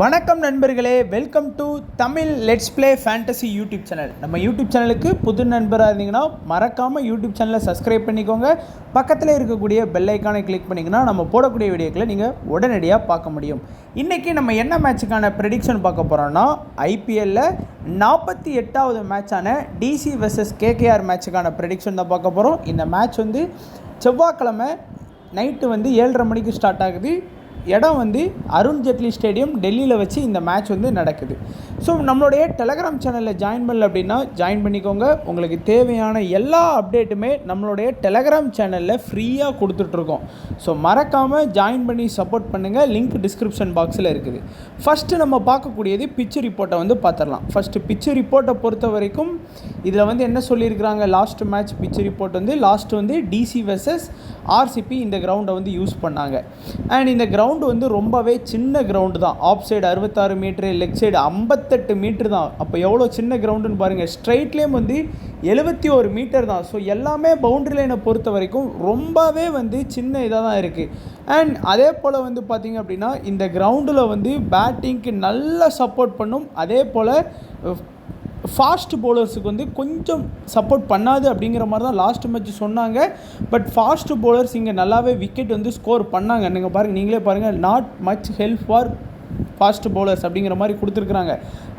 வணக்கம் நண்பர்களே, welcome to Tamil let's play fantasy YouTube channel. நம்ம யூடியூப் சேனலுக்கு புது நண்பராக இருந்தீங்கன்னா மறக்காமல் யூடியூப் சேனலை சப்ஸ்கிரைப் பண்ணிக்கோங்க. பக்கத்தில் இருக்கக்கூடிய பெல் ஐக்கானை கிளிக் பண்ணிங்கன்னா நம்ம போடக்கூடிய வீடியோக்களை நீங்கள் உடனடியாக பார்க்க முடியும். இன்றைக்கி நம்ம என்ன மேட்சுக்கான ப்ரெடிக்ஷன் பார்க்க போகிறோன்னா, ஐபிஎல்லில் 48வது மேட்சான டிசி வெர்சஸ் கேகேஆர் மேட்சுக்கான ப்ரெடிக்ஷன் தான் பார்க்க போகிறோம். இந்த மேட்ச் செவ்வாய்க்கிழமை நைட்டு 7:30 மணிக்கு ஸ்டார்ட் ஆகுது. இடம் அருண் ஜெட்லி ஸ்டேடியம் டெல்லியில் வச்சு இந்த மேட்ச் நடக்குது. ஸோ நம்மளுடைய டெலகிராம் சேனலில் ஜாயின் பண்ணல அப்படின்னா ஜாயின் பண்ணிக்கோங்க. உங்களுக்கு தேவையான எல்லா அப்டேட்டுமே நம்மளுடைய டெலகிராம் சேனலில் ஃப்ரீயாக கொடுத்துட்ருக்கோம். ஸோ மறக்காமல் ஜாயின் பண்ணி சப்போர்ட் பண்ணுங்கள். லிங்க் டிஸ்கிரிப்ஷன் பாக்ஸில் இருக்குது. ஃபஸ்ட்டு நம்ம பார்க்கக்கூடியது பிச்சு ரிப்போர்ட்டை பார்த்துடலாம். ஃபஸ்ட்டு பிச்சு ரிப்போர்ட்டை பொறுத்த வரைக்கும் இதில் என்ன சொல்லியிருக்கிறாங்க, last match pitch report last DC versus RCB இந்த கிரவுண்டை யூஸ் பண்ணாங்க. அண்ட் இந்த கிரவுண்ட் ரொம்பவே சின்ன கிரவுண்டு தான். Off side 66 metre, leg side 58 metre தான். அப்போ எவ்வளோ சின்ன கிரவுண்டுன்னு பாருங்கள். ஸ்ட்ரைட்லேயும் 71 மீட்டர் தான். ஸோ எல்லாமே பவுண்ட்ரி லைனை பொறுத்த வரைக்கும் ரொம்பவே சின்ன இதாக தான் இருக்குது. அண்ட் அதே போல் பார்த்திங்க அப்படின்னா இந்த கிரவுண்டில் பேட்டிங்க்கு நல்லா சப்போர்ட் பண்ணும். அதே போல் ஃபாஸ்ட் பவுலர்ஸுக்கு கொஞ்சம் சப்போர்ட் பண்ணாது அப்படிங்கிற மாதிரி தான் லாஸ்ட் மேட்ச் சொன்னாங்க. பட் ஃபாஸ்ட் பவுலர்ஸ் இங்கே நல்லாவே விக்கெட் ஸ்கோர் பண்ணாங்க. நீங்கள் பாருங்கள், நீங்களே பாருங்கள், not much help for fast bowlers அப்படிங்கிற மாதிரி கொடுத்துருக்குறாங்க.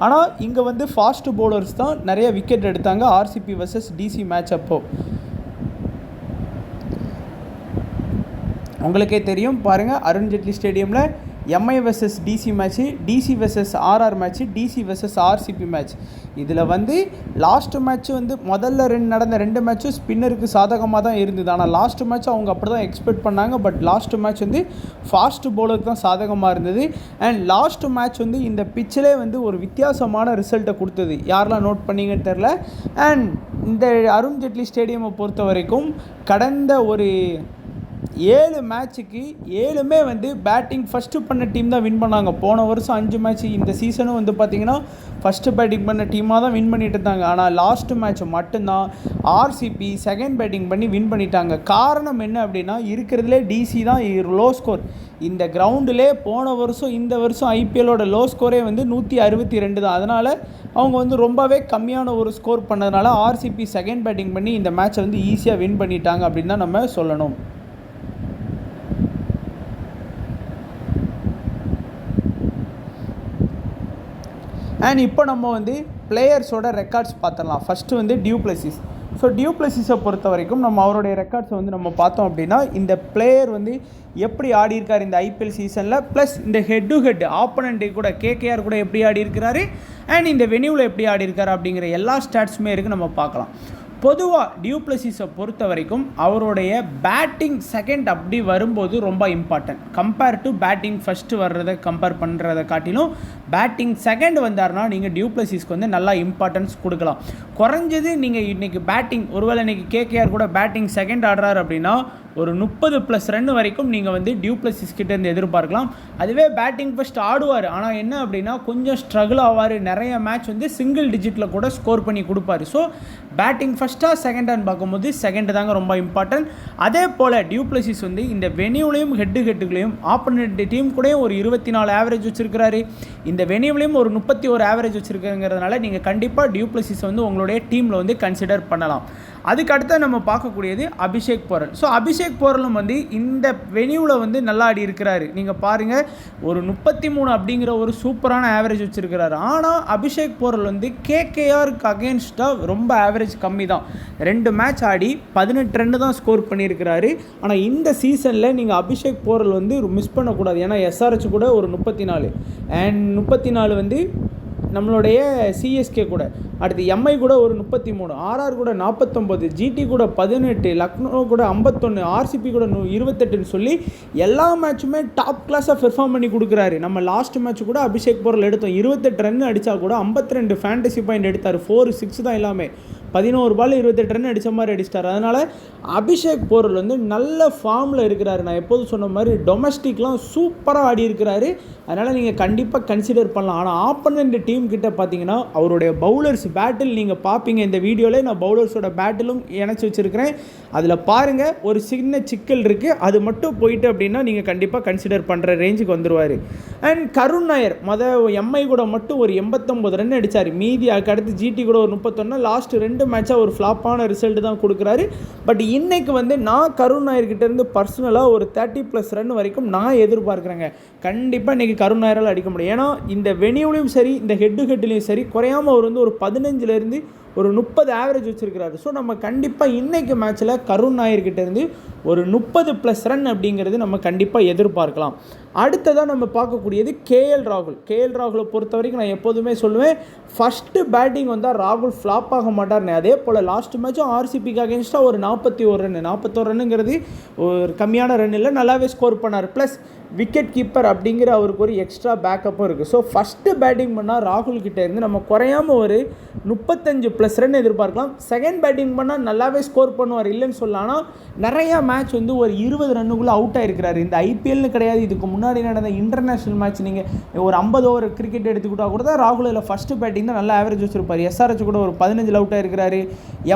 ஆனால் இங்கே ஃபாஸ்ட் பவுலர்ஸ் தான் நிறைய விக்கெட் எடுத்தாங்க ஆர்சிபி வர்சஸ் டிசி மேட்ச். அப்போது உங்களுக்கே தெரியும் பாருங்கள், அருண் ஜெட்லி ஸ்டேடியமில் MI versus DC match, DC versus RR match, DC versus RCB match. இதில் லாஸ்ட் மேட்ச்சு முதல்ல நடந்த 2 மேட்ச்சும் ஸ்பின்னருக்கு சாதகமாக தான் இருந்தது. ஆனால் லாஸ்ட் மேட்ச் அவங்க அப்படி தான் எக்ஸ்பெக்ட் பண்ணாங்க. பட் லாஸ்ட் மேட்ச் ஃபாஸ்ட் பவுலருக்கு தான் சாதகமாக இருந்தது. அண்ட் லாஸ்ட் மேட்ச் இந்த பிச்சிலே ஒரு வித்தியாசமான ரிசல்ட்டை கொடுத்தது. யாரெல்லாம் நோட் பண்ணிங்கன்னு தெரில. அண்ட் இந்த அருண் ஜெட்லி ஸ்டேடியமை பொறுத்த வரைக்கும் கடந்த ஒரு 7 மேட்சுக்கு 7மே பேட்டிங் ஃபஸ்ட்டு பண்ண டீம் தான் வின் பண்ணாங்க. போன வருஷம் 5 மேட்ச்சு, இந்த சீசனும் பார்த்திங்கன்னா ஃபஸ்ட்டு பேட்டிங் பண்ண டீமாக தான் வின் பண்ணிட்டு இருந்தாங்க. ஆனால் லாஸ்ட் மேட்ச் மட்டும்தான் ஆர்சிபி செகண்ட் பேட்டிங் பண்ணி வின் பண்ணிட்டாங்க. காரணம் என்ன அப்படின்னா, இருக்கிறதுலே டிசி தான் லோ ஸ்கோர். இந்த கிரவுண்டிலே போன வருஷம் இந்த வருஷம் ஐபிஎல்லோட லோ ஸ்கோரே 162 தான். அதனால் அவங்க ரொம்பவே கம்மியான ஒரு ஸ்கோர் பண்ணதுனால ஆர்சிபி செகண்ட் பேட்டிங் பண்ணி இந்த மேட்சை ஈஸியாக வின் பண்ணிட்டாங்க அப்படின்னு தான் நம்ம சொல்லணும். அண்ட் இப்போ நம்ம பிளேயர்ஸோட ரெக்கார்ட்ஸ் பார்த்துடலாம். First du Plessis. So du பிளஸிஸை பொறுத்த வரைக்கும் நம்ம அவருடைய ரெக்கார்ட்ஸை நம்ம பார்த்தோம் அப்படின்னா, இந்த பிளேயர் எப்படி ஆடி இருக்கார் இந்த ஐபிஎல் சீசனில், ப்ளஸ் இந்த ஹெட் டு ஹெட் ஆப்போனண்ட்டு கூட கேகேஆர் கூட எப்படி ஆடி இருக்கிறாரு, அண்ட் இந்த வென்யூவில் எப்படி ஆடி இருக்காரு அப்படிங்கிற எல்லா ஸ்டாட்ஸுமே இருக்குது, நம்ம பார்க்கலாம். பொதுவாக டியூ பிளஸிஸை பொறுத்த வரைக்கும் அவருடைய பேட்டிங் செகண்ட் அப்படி வரும்போது ரொம்ப important. Compare to batting first வர்றதை கம்பேர் பண்ணுறதை காட்டிலும் பேட்டிங் செகண்ட் வந்தார்னா நீங்கள் டியூ பிளஸிஸ்க்கு நல்லா இம்பார்ட்டன்ஸ் கொடுக்கலாம். குறைஞ்சது நீங்கள் இன்றைக்கி பேட்டிங், ஒருவேளை இன்றைக்கி கேகேஆர் கூட பேட்டிங் செகண்ட் ஆடுறாரு அப்படின்னா ஒரு 30+ ரன் வரைக்கும் நீங்கள் டியூ பிளஸிஸ் கிட்டேருந்து எதிர்பார்க்கலாம். அதுவே பேட்டிங் ஃபஸ்ட் ஆடுவார், ஆனால் என்ன அப்படின்னா கொஞ்சம் ஸ்ட்ரகிள் ஆவார். நிறைய மேட்ச் சிங்கிள் டிஜிட்டில் கூட ஸ்கோர் பண்ணி கொடுப்பாரு. ஸோ பேட்டிங் ஃபஸ்ட்டாக செகண்டான்னு பார்க்கும்போது செகண்டு தாங்க ரொம்ப இம்பார்ட்டன்ட். அதே போல் டியூ பிளஸிஸ் இந்த வென்யூலையும் ஹெட்டுகளையும் ஆப்போனண்ட் டீம் கூட ஒரு 24 ஆவரேஜ் வச்சுருக்கிறாரு. இந்த வென்யூலையும் ஒரு 31 ஆவரேஜ் வச்சுருக்கிறதுனால நீங்கள் கண்டிப்பாக டியூ பிளஸிஸ் உங்களுடைய டீமில் கன்சிடர் பண்ணலாம். அதுக்கு அடுத்து நம்ம பார்க்கக்கூடியது அபிஷேக் போரல். ஸோ அபிஷேக் போரலும் இந்த வென்யூவில் நல்லா ஆடி இருக்கிறாரு. நீங்கள் பாருங்கள், ஒரு 33 அப்படிங்கிற ஒரு சூப்பரான ஆவரேஜ் வச்சுருக்கிறாரு. ஆனால் அபிஷேக் போரல் கேகேஆருக்கு அகேன்ஸ்டாக ரொம்ப ஆவரேஜ் கம்மி தான். 2 மேட்ச் ஆடி 18 ரன் தான் ஸ்கோர் பண்ணியிருக்கிறாரு. ஆனால் இந்த சீசனில் நீங்கள் அபிஷேக் போரல் மிஸ் பண்ணக்கூடாது. ஏன்னா எஸ்ஆர்ஹெச் கூட ஒரு 34 அண்ட் 34 நம்மளுடைய சிஎஸ்கே கூட, அடுத்து எம்ஐ கூட ஒரு 33, ஆர்ஆர் கூட 49, ஜிடி கூட 18, லக்னோ கூட 51, ஆர்சிபி கூட 28ன்னு சொல்லி எல்லா மேட்சுமே டாப் கிளாஸாக பெர்ஃபார்ம் பண்ணி கொடுக்குறாரு. நம்ம லாஸ்ட் மேட்ச் கூட அபிஷேக் போரல் எடுத்தோம், 28 ரன் அடித்தா கூட 52 ஃபேண்டசி பாயிண்ட் எடுத்தார். 4-6 தான் எல்லாமே. 11 பால் 28 ரன் அடித்த மாதிரி அடிச்சிட்டார். அதனால் அபிஷேக் போரல் வந்து நல்ல ஃபார்மில் இருக்கிறாரு. நான் எப்போதும் சொன்ன மாதிரி டொமஸ்டிக்லாம் சூப்பராக ஆடி இருக்கிறாரு. அதனால் நீங்கள் கண்டிப்பாக கன்சிடர் பண்ணலாம். ஆனால் ஆப்போனன்ட் டீம் கிட்ட பார்த்தீங்கன்னா அவருடைய பவுலர்ஸ் பேட்டில் நீங்கள் பார்ப்பீங்க. இந்த வீடியோவில் நான் பவுலர்ஸோட பேட்டிலும் இணைச்சி வச்சுருக்கிறேன். அதில் பாருங்கள், ஒரு சின்ன சிக்கல் இருக்குது. அது மட்டும் போயிட்டு அப்படின்னா நீங்கள் கண்டிப்பாக கன்சிடர் பண்ணுற ரேஞ்சுக்கு வந்துடுவார். அண்ட் கருண் நாயர் எம்ஐ கூட மட்டும் ஒரு 89 ரன் அடித்தார். மீதி அதுக்கு அடுத்து ஜிடி கூட ஒரு 31. லாஸ்ட் 2 மேட்சாக ஒரு ஃப்ளாப்பான ரிசல்ட் தான் கொடுக்குறாரு. பட் இன்னைக்கு வந்து நான் கருண் நாயர்கிட்டேருந்து பர்சனலாக ஒரு 30+ ரன் வரைக்கும் நான் எதிர்பார்க்குறேங்க. கண்டிப்பாக இன்றைக்கி கருண் நாயரால் அடிக்க முடியும். ஏன்னா இந்த வெனியூலையும் சரி இந்த ஹெட்டுலையும் சரி குறையாமல் அவர் வந்து ஒரு 15லேருந்து ஒரு 30 ஆவரேஜ் வச்சுருக்கிறாரு. ஸோ நம்ம கண்டிப்பாக இன்றைக்கு மேட்ச்சில் கருண் நாயர்கிட்டேருந்து ஒரு 30+ ரன் அப்படிங்கிறது நம்ம கண்டிப்பாக எதிர்பார்க்கலாம். அடுத்ததாக நம்ம பார்க்கக்கூடியது கேஎல் ராகுலை பொறுத்த வரைக்கும் நான் எப்போதுமே சொல்லுவேன், ஃபஸ்ட்டு பேட்டிங் வந்தால் ராகுல் ஃப்ளாப் ஆக மாட்டார்னு. அதே போல் லாஸ்ட் மேட்சும் ஆர்சிபிக்கு அகேன்ஸ்டாக ஒரு 41 ரன்னுங்கிறது ஒரு கம்மியான ரன் இல்லை, நல்லாவே ஸ்கோர் பண்ணார். ப்ளஸ் விக்கெட் கீப்பர் அப்படிங்கிற அவருக்கு ஒரு எக்ஸ்ட்ரா பேக்கப்பும் இருக்குது. ஸோ ஃபஸ்ட்டு பேட்டிங் பண்ணால் ராகுல்கிட்ட இருந்து நம்ம குறையாமல் ஒரு 35+ ரன் எதிர்பார்க்கலாம். செகண்ட் பேட்டிங் பண்ணால் நல்லாவே ஸ்கோர் பண்ணுவார், இல்லைன்னு சொல்லலாம். ஆனால் நிறையா மேட்ச் வந்து ஒரு 20 ரன்னுக்குள்ளே அவுட் ஆகிருக்கிறாரு. இந்த ஐபிஎல்னு கிடையாது, இதுக்கு முன்னாடி நடந்த இன்டர்நேஷ்னல் மேட்ச் நீங்கள் ஒரு 50 ஓவர் கிரிக்கெட் எடுத்துக்கிட்டால் கூட தான் ராகுலில் ஃபஸ்ட்டு பேட்டிங் தான் நல்லா ஆவரேஜ் வச்சுருப்பார். எஸ்ஆர்ஹெச் கூட ஒரு 15 அவுட் ஆகிருக்கிறாரு,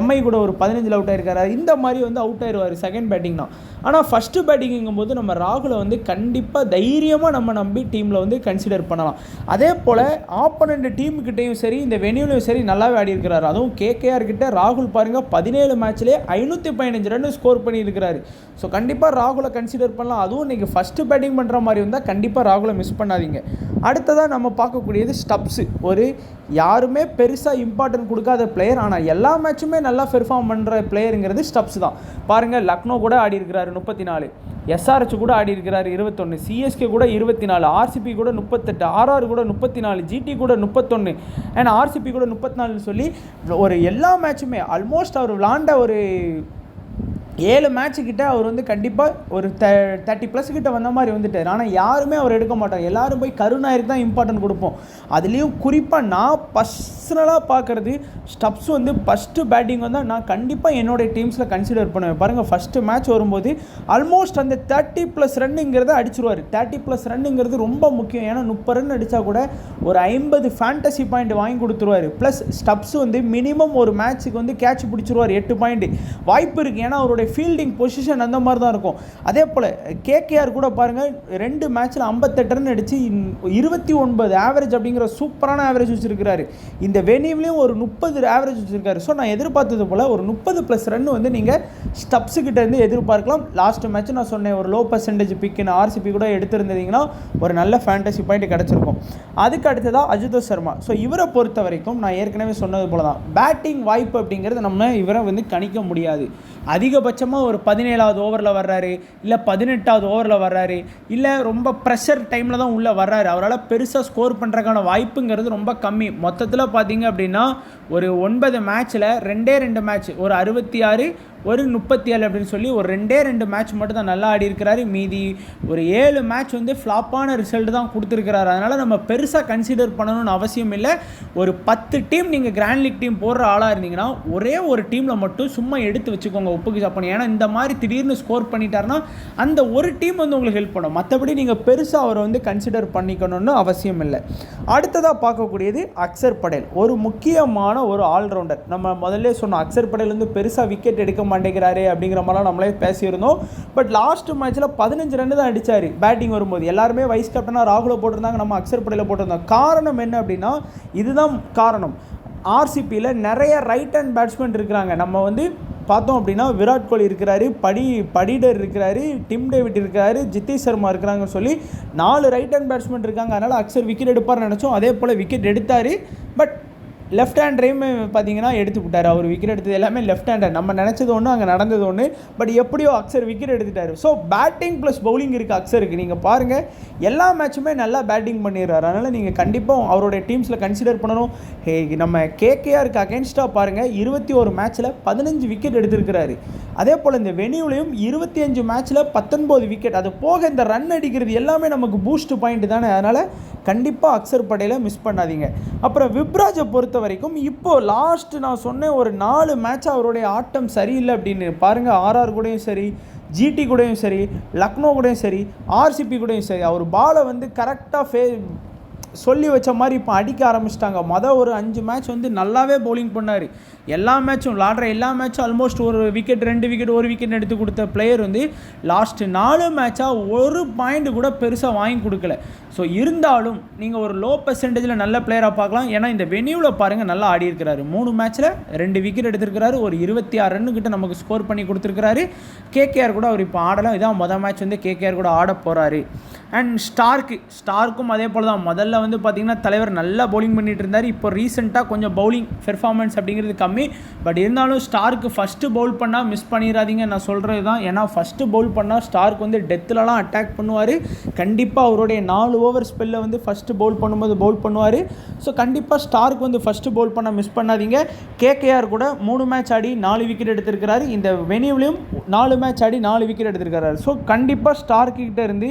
எம்ஐ கூட ஒரு 15 அவுட் ஆகிருக்காரு. இந்த மாதிரி வந்து அவுட் ஆயிடுவார் செகண்ட் பேட்டிங் தான். ஆனால் ஃபஸ்ட்டு பேட்டிங்குங்கும் போது நம்ம ராகுலை வந்து கண்டிப்பாக தைரியமாக நம்ம நம்பி டீமில் வந்து கன்சிடர் பண்ணலாம். அதே போல் ஆப்போனண்ட் டீமுக்கிட்டையும் சரி இந்த வெனியூலையும் சரி நல்லாவே ஆடி இருக்கிறார். அதுவும் கேகேஆர் கிட்ட ராகுல் பாருங்கள் 17 மேட்ச்லேயே 515 ரன் ஸ்கோர் பண்ணியிருக்கிறாரு. ஸோ கண்டிப்பாக ராகுலை கன்சிடர் பண்ணலாம். அதுவும் இன்றைக்கி ஃபஸ்ட்டு பேட்டிங் பண்ணுற மாதிரி இருந்தால் கண்டிப்பாக ராகுலை மிஸ் பண்ணாதீங்க. அடுத்ததாக நம்ம பார்க்கக்கூடியது ஸ்டப்ஸு. ஒரு யாருமே பெருசாக இம்பார்ட்டன்ட் கொடுக்காத பிளேயர், ஆனால் எல்லா மேட்சுமே நல்லா பெர்ஃபார்ம் பண்ணுற பிளேயருங்கிறது ஸ்டப்ஸ் தான். பாருங்கள், லக்னோ கூட ஆடி இருக்கிறாரு 34, எஸ்ஆர்ஹெச் கூட ஆடி இருக்கிறாரு 21, சிஎஸ்கே கூட 24, ஆர்சிபி கூட 38, ஆர்ஆர் கூட 34, ஜிடி கூட 31 அண்ட் ஆர்சிபி கூட 34 சொல்லி ஒரு எல்லா மேட்சுமே ஆல்மோஸ்ட் அவர் விளாண்ட ஒரு 7 மேட்ச்சுக்கிட்ட அவர் வந்து கண்டிப்பாக ஒரு 30+ கிட்ட வந்த மாதிரி வந்துட்டார். ஆனால் யாருமே அவர் எடுக்க மாட்டாங்க. எல்லோரும் போய் கருண் நாயருக்கு தான் இம்பார்ட்டன்ட் கொடுப்போம். அதுலேயும் குறிப்பாக நான் பர்சனலாக பார்க்குறது ஸ்டப்ஸ் வந்து ஃபஸ்ட்டு பேட்டிங் வந்தால் நான் கண்டிப்பாக என்னோடய டீம்ஸில் கன்சிடர் பண்ணுவேன். பாருங்கள், ஃபஸ்ட்டு மேட்ச் வரும்போது ஆல்மோஸ்ட் அந்த 30+ ரன்னுங்கிறத அடிச்சிருவார். 30+ ரன்னுங்கிறது ரொம்ப முக்கியம். ஏன்னா 30 ரன் அடித்தா கூட ஒரு 50 ஃபேண்டசி பாயிண்ட் வாங்கி கொடுத்துருவார். ப்ளஸ் ஸ்டப்ஸ் வந்து மினிமம் ஒரு மேட்ச்சுக்கு வந்து கேட்ச் பிடிச்சிருவார் 8 பாயிண்ட் வாய்ப்பு இருக்குது. ஏன்னா அவருடைய ஃபீல்டிங் பொசிஷன் அந்த மாதிரி தான் இருக்கும். அதே போல் கேகேஆர் கூட பாருங்கள் 2 மேட்ச்சில் 58 ரன் அடித்து 29 ஆவரேஜ் அப்படிங்கிற சூப்பரான ஆவரேஜ் வச்சுருக்கிறாரு. இந்த வெனியூலையும் ஒரு 30 ஆவரேஜ் வச்சுருக்காரு. ஸோ நான் எதிர்பார்த்தது போல் ஒரு 30+ ரன் வந்து நீங்கள் ஸ்டப்ஸுக்கிட்ட இருந்து எதிர்பார்க்கலாம். லாஸ்ட் மேட்ச் நான் சொன்னேன், ஒரு லோ பர்சன்டேஜ் பிக்குன்னு ஆர்சிபி கூட எடுத்திருந்தீங்கன்னா ஒரு நல்ல ஃபேண்டசி பாயிண்ட் கிடச்சிருக்கும். அதுக்கு அடுத்ததாக அஜித் சர்மா. ஸோ இவரை பொறுத்த வரைக்கும் நான் ஏற்கனவே சொன்னது போல தான், பேட்டிங் வாய்ப்பு அப்படிங்கிறது நம்ம இவரை வந்து கணிக்க முடியாது. அதிகபட்சமாக ஒரு 17வது ஓவரில் வர்றாரு, இல்லை 18வது ஓவரில் வர்றாரு, இல்லை ரொம்ப ப்ரெஷர் டைமில் தான் உள்ளே வர்றாரு. அவரால் பெருசாக ஸ்கோர் பண்ணுறதுக்கான வாய்ப்புங்கிறது ரொம்ப கம்மி. மொத்தத்தில் பார்த்தீங்க அப்படின்னா ஒரு 9 மேட்ச்சில் 2 மேட்ச் ஒரு 66 ஒரு 37 அப்படின்னு சொல்லி ஒரு 2 மேட்ச் மட்டும் தான் நல்லா ஆடி இருக்கிறாரு. மீதி ஒரு 7 மேட்ச் வந்து ஃப்ளாப்பான ரிசல்ட் தான் கொடுத்துருக்கிறாரு. அதனால் நம்ம பெருசாக கன்சிடர் பண்ணணும்னு அவசியம் இல்லை. ஒரு 10 டீம் நீங்கள் கிராண்ட் லீக் டீம் போடுற ஆளாக இருந்தீங்கன்னா ஒரே ஒரு டீமில் மட்டும் சும்மா எடுத்து வச்சுக்கோங்க உப்புக்கு சாப்பிடணும். ஏன்னா இந்த மாதிரி திடீர்னு ஸ்கோர் பண்ணிட்டாருன்னா அந்த ஒரு டீம் வந்து உங்களுக்கு ஹெல்ப் பண்ணும். மற்றபடி நீங்கள் பெருசாக அவரை வந்து கன்சிடர் பண்ணிக்கணும்னு அவசியம் இல்லை. அடுத்ததாக பார்க்கக்கூடியது அக்சர் படேல், ஒரு முக்கியமான ஒரு ஆல்ரவுண்டர். நம்ம முதல்ல சொன்னோம் அக்சர் படேல் வந்து பெருசாக விக்கெட் எடுக்க மாட்டேங்கிறாரு அப்படிங்கிற மாதிரிலாம் நம்மளே பேசியிருந்தோம். பட் லாஸ்ட் மேட்ச்சில் 15 ரன் தான் அடித்தார் பேட்டிங் வரும்போது. எல்லாருமே வைஸ் கேப்டனாக ராகுலை போட்டிருந்தாங்க, நம்ம அக்சர் படேலை போட்டிருந்தோம். காரணம் என்ன அப்படின்னா, இதுதான் காரணம். ஆர்சிபியில் நிறைய ரைட் ஹேண்ட் பேட்ஸ்மேன் இருக்கிறாங்க. நம்ம வந்து பார்த்தோம் அப்படின்னா விராட் கோலி இருக்கிறாரு, படிடர் இருக்கிறாரு, டிம் டேவிட் இருக்கிறாரு, ஜித்தேஷ் சர்மா இருக்கிறாங்கன்னு சொல்லி 4 ரைட் ஹேண்ட் பேட்ஸ்மேன் இருக்காங்க. அதனால் அக்சர் விக்கெட் எடுப்பார்னு நினச்சோம். அதே போல் விக்கெட் எடுத்தார். பட் லெஃப்ட் ஹேண்ட்ரையுமே பார்த்தீங்கன்னா எடுத்து விட்டார். அவர் விக்கெட் எடுத்தது எல்லாமே லெஃப்ட் ஹேண்டர். நம்ம நினச்சது ஒன்று, அங்கே நடந்தது ஒன்று. பட் எப்படியோ அக்சர் விக்கெட் எடுத்துட்டார். ஸோ பேட்டிங் ப்ளஸ் பவுலிங் இருக்குது அக்சருக்கு. நீங்கள் பாருங்கள், எல்லா மேட்சுமே நல்லா பேட்டிங் பண்ணிடுறாரு. அதனால் நீங்கள் கண்டிப்பாக அவருடைய டீம்ஸில் கன்சிடர் பண்ணணும். நம்ம கேகேஆருக்கு அகேன்ஸ்டாக பாருங்கள், 21 மேட்ச்சில் 15 விக்கெட் எடுத்திருக்கிறாரு. அதே போல் இந்த வெனியூலையும் 25 மேட்ச்சில் 19 விக்கெட். அது போக இந்த ரன் அடிக்கிறது எல்லாமே நமக்கு பூஸ்ட் பாயிண்ட் தானே. அதனால் கண்டிப்பாக அக்சர் படேலை மிஸ் பண்ணாதீங்க. அப்புறம் விப்ராஜை பொறுத்த பொறுத்த வரைக்கும் இப்போது லாஸ்ட்டு நான் சொன்னேன் ஒரு 4 மேட்ச் அவருடைய ஆட்டம் சரியில்லை அப்படின்னு பாருங்கள். ஆர்ஆர் கூடயும் சரி, ஜிடி கூடயும் சரி, லக்னோ கூடயும் சரி, ஆர்சிபி கூடயும் சரி, அவர் பாலை வந்து கரெக்டாக சொல்லி வச்ச மாதிரி இப்போ அடிக்க ஆரம்பிச்சிட்டாங்க. ஒரு 5 மேட்ச் வந்து நல்லாவே பவுலிங் பண்ணார். எல்லா மேட்சும் விளாடுற எல்லா மேட்சும் ஆல்மோஸ்ட் ஒரு விக்கெட் 2 விக்கெட் 1 விக்கெட் எடுத்து கொடுத்த பிளேயர் வந்து லாஸ்ட்டு 4 மேட்சாக ஒரு பாயிண்ட் கூட பெருசாக வாங்கி கொடுக்கல. ஸோ இருந்தாலும் நீங்கள் ஒரு லோ பெர்சன்டேஜில் நல்ல பிளேயராக பார்க்கலாம். ஏன்னா இந்த வென்யூவில் பாருங்கள் நல்லா ஆடி இருக்கிறாரு. 3 மேட்ச்சில் 2 விக்கெட் எடுத்திருக்கிறாரு. ஒரு 26 ரன்னு கிட்ட நமக்கு ஸ்கோர் பண்ணி கொடுத்துருக்கிறாரு. கேகேஆர் கூட அவர் இப்போ ஆடலாம். இதான் மேட்ச் வந்து கேகேஆர் கூட ஆட போகிறாரு. அண்ட் ஸ்டார்க்கும் அதே போல் தான். முதல்ல வந்து பார்த்திங்கன்னா தலைவர் நல்லா பவுலிங் பண்ணிட்டு இருந்தார். இப்போ ரீசெண்டாக கொஞ்சம் பவுலிங் பெர்ஃபார்மன்ஸ் அப்படிங்கிறது கம்மி. பட் இருந்தாலும் ஸ்டார்க்கு ஃபஸ்ட்டு பவுல் பண்ணால் மிஸ் பண்ணிடாதீங்க. நான் சொல்கிறது தான். ஏன்னா ஃபஸ்ட்டு பவுல் பண்ணால் ஸ்டார்க்கு வந்து டெத்துலலாம் அட்டாக் பண்ணுவார். கண்டிப்பாக அவருடைய 4 ஓவர் ஸ்பெல்லில் வந்து ஃபஸ்ட்டு பவுல் பண்ணும்போது பவுல் பண்ணுவார். ஸோ கண்டிப்பாக ஸ்டார்க்கு வந்து ஃபஸ்ட்டு பவுல் பண்ண மிஸ் பண்ணாதீங்க. கேகேஆர் கூட 3 மேட்ச் ஆடி 4 விக்கெட் எடுத்திருக்கிறாரு. இந்த வெனியூலையும் 4 மேட்ச் ஆடி 4 விக்கெட் எடுத்திருக்கிறாரு. ஸோ கண்டிப்பாக ஸ்டார்க்கிட்ட இருந்து